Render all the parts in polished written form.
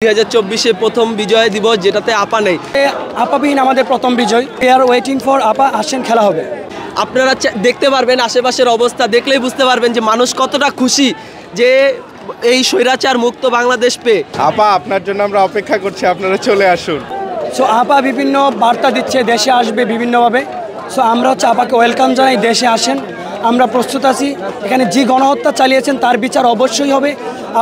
2024 প্রথম বিজয় দিবস যেটাতে আপা নেই। আপাবিহীন আমাদের প্রথম বিজয়। We are waiting for আপা আসেন, খেলা হবে। আপনারা দেখতে পারবেন, আশেপাশের অবস্থা দেখলেই বুঝতে পারবেন যে মানুষ কতটা খুশি যে এই স্বৈরাচার মুক্ত বাংলাদেশ পেয়ে। আপা আপনার জন্য আমরা অপেক্ষা করছি, আপনারা চলে আসুন। সো আপা বিভিন্ন বার্তা দিচ্ছে, দেশে আসবে বিভিন্নভাবে। সো আমরা আপাকে ওয়েলকাম জানাই, দেশে আসেন, আমরা প্রস্তুত আছি। এখানে যে গণহত্যা চালিয়েছেন তার বিচার অবশ্যই হবে।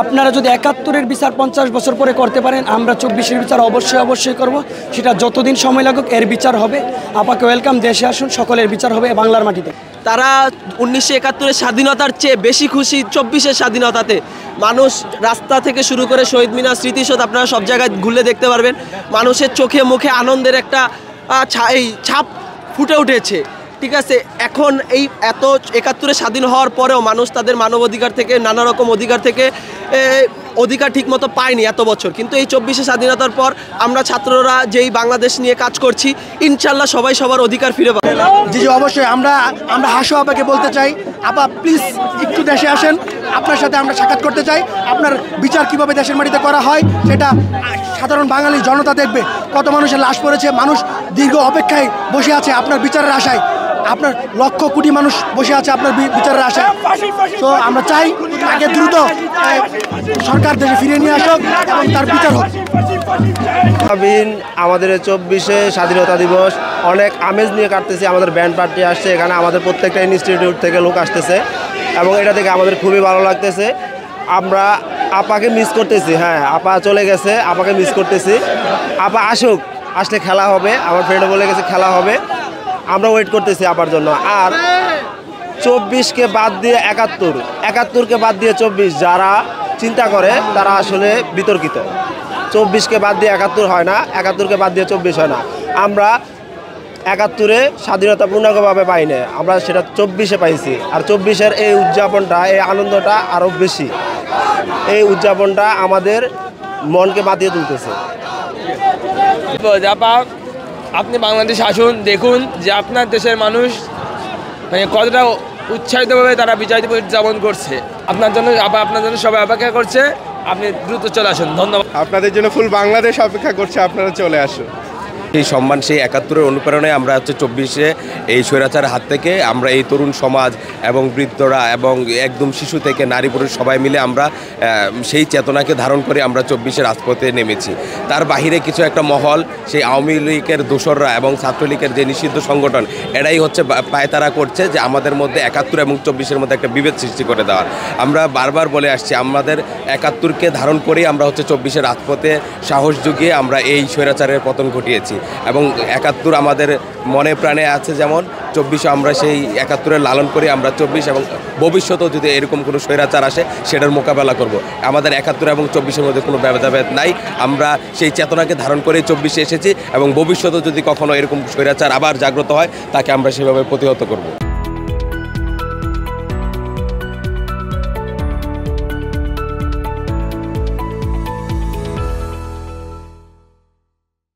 আপনারা যদি 71-এর বিচার 50 বছর পরে করতে পারেন, আমরা 24-এর বিচার অবশ্যই করব। সেটা যতদিন সময় লাগুক এর বিচার হবে। আপাকে ওয়েলকাম, দেশে আসুন, সকলের বিচার হবে বাংলার মাটিতে। তারা 1971-এর স্বাধীনতার চেয়ে বেশি খুশি 24-এর স্বাধীনতাতে। মানুষ রাস্তা থেকে শুরু করে শহীদ মিনার, স্মৃতিসৌধ আপনারা সব জায়গায় ঘুরলে দেখতে পারবেন মানুষের চোখে মুখে আনন্দের একটা ছাপ ফুটে উঠেছে। ঠিক আছে, এখন এই এত 71-এ স্বাধীন হওয়ার পরেও মানুষ তাদের মানবাধিকার থেকে, নানা রকম অধিকার থেকে অধিকার ঠিকমতো পায়নি এত বছর। কিন্তু এই 24-এ স্বাধীনতার পর আমরা ছাত্ররা যেই বাংলাদেশ নিয়ে কাজ করছি, ইনশাল্লাহ সবাই সবার অধিকার ফিরে পাবে। জি অবশ্যই। আমরা হাসু আপাকে বলতে চাই, আপা প্লিজ একটু দেশে আসেন, আপনার সাথে আমরা সাক্ষাৎ করতে চাই। আপনার বিচার কিভাবে দেশের মাটিতে করা হয় সেটা সাধারণ বাঙালি জনতা দেখবে। কত মানুষের লাশ পড়েছে, মানুষ দীর্ঘ অপেক্ষায় বসে আছে আপনার বিচারের আশায়। আপনার লক্ষ কোটি মানুষ বসে আছে আপনার বিচারের আশায়। তো আমরা চাই তাকে দ্রুত সরকার দেশে ফিরিয়ে নিয়ে আসুক এবং তার বিচার হোক। আমাদের 24-এ স্বাধীনতা দিবস অনেক আমেজ নিয়ে কাটতেছি। আমাদের ব্যান্ড পার্টি আসছে, এখানে আমাদের প্রত্যেকটা ইনস্টিটিউট থেকে লোক আসতেছে এবং এটা থেকে আমাদের খুবই ভালো লাগতেছে। আমরা আপাকে মিস করতেছি। হ্যাঁ, আপা চলে গেছে, আপাকে মিস করতেছি। আপা আসুক, আসলে খেলা হবে। আমার ফ্রেন্ডও বলে গেছে খেলা হবে, আমরা ওয়েট করতেছি আপার জন্য। আর 24-কে বাদ দিয়ে 71-কে বাদ দিয়ে 24 যারা চিন্তা করে তারা আসলে বিতর্কিত। 24-কে বাদ দিয়ে 71 হয় না, 71-কে বাদ দিয়ে 24 হয় না। আমরা 71-এ স্বাধীনতা পূর্ণাঙ্গভাবে পাই না, আমরা সেটা 24-এ পাইছি। আর 24-এর এই উদযাপনটা, এই আনন্দটা আরও বেশি। এই উদযাপনটা আমাদের মনকে মাতিয়ে তুলতেছে। আপনি বাংলাদেশে আসুন, দেখুন যে আপনার দেশের মানুষ মানে কতটা উৎসাহিতভাবে তারা বিজয় দিবস উদযাপন করছে। আপনার জন্য সবাই অপেক্ষা করছে, আপনি দ্রুত চলে আসুন। ধন্যবাদ। আপনাদের জন্য ফুল বাংলাদেশ অপেক্ষা করছে, আপনারা চলে আসুন। এই সম্মান সেই 71-এর অনুপ্রেরণায় আমরা 24-এ এই স্বৈরাচার হাত থেকে আমরা এই তরুণ সমাজ এবং বৃদ্ধরা এবং একদম শিশু থেকে নারী পুরুষ সবাই মিলে আমরা সেই চেতনাকে ধারণ করে আমরা 24-এর রাজপথে নেমেছি। তার বাহিরে কিছু একটা মহল, সেই আওয়ামী লীগের দোসররা এবং ছাত্রলীগের যে নিষিদ্ধ সংগঠন, এরাই হচ্ছে পায়তারা করছে যে আমাদের মধ্যে 71 এবং 24-এর মধ্যে একটা বিভেদ সৃষ্টি করে দেওয়ার। আমরা বারবার বলে আসছি, আমাদের 71-কে ধারণ করেই আমরা 24-এর রাজপথে সাহস জুগিয়ে আমরা এই স্বৈরাচারের পতন ঘটিয়েছি। এবং 71 আমাদের মনে প্রাণে আছে, যেমন 24 আমরা সেই 71-এর লালন করি। আমরা 24 এবং ভবিষ্যতেও যদি এরকম কোনো স্বৈরাচার আসে সেটার মোকাবেলা করব। আমাদের 71 এবং 24-এর মধ্যে কোনো ভেদাভেদ নাই। আমরা সেই চেতনাকে ধারণ করে 24-এ এসেছি এবং ভবিষ্যতেও যদি কখনো এরকম স্বৈরাচার আবার জাগ্রত হয় তাকে আমরা সেভাবে প্রতিহত করব।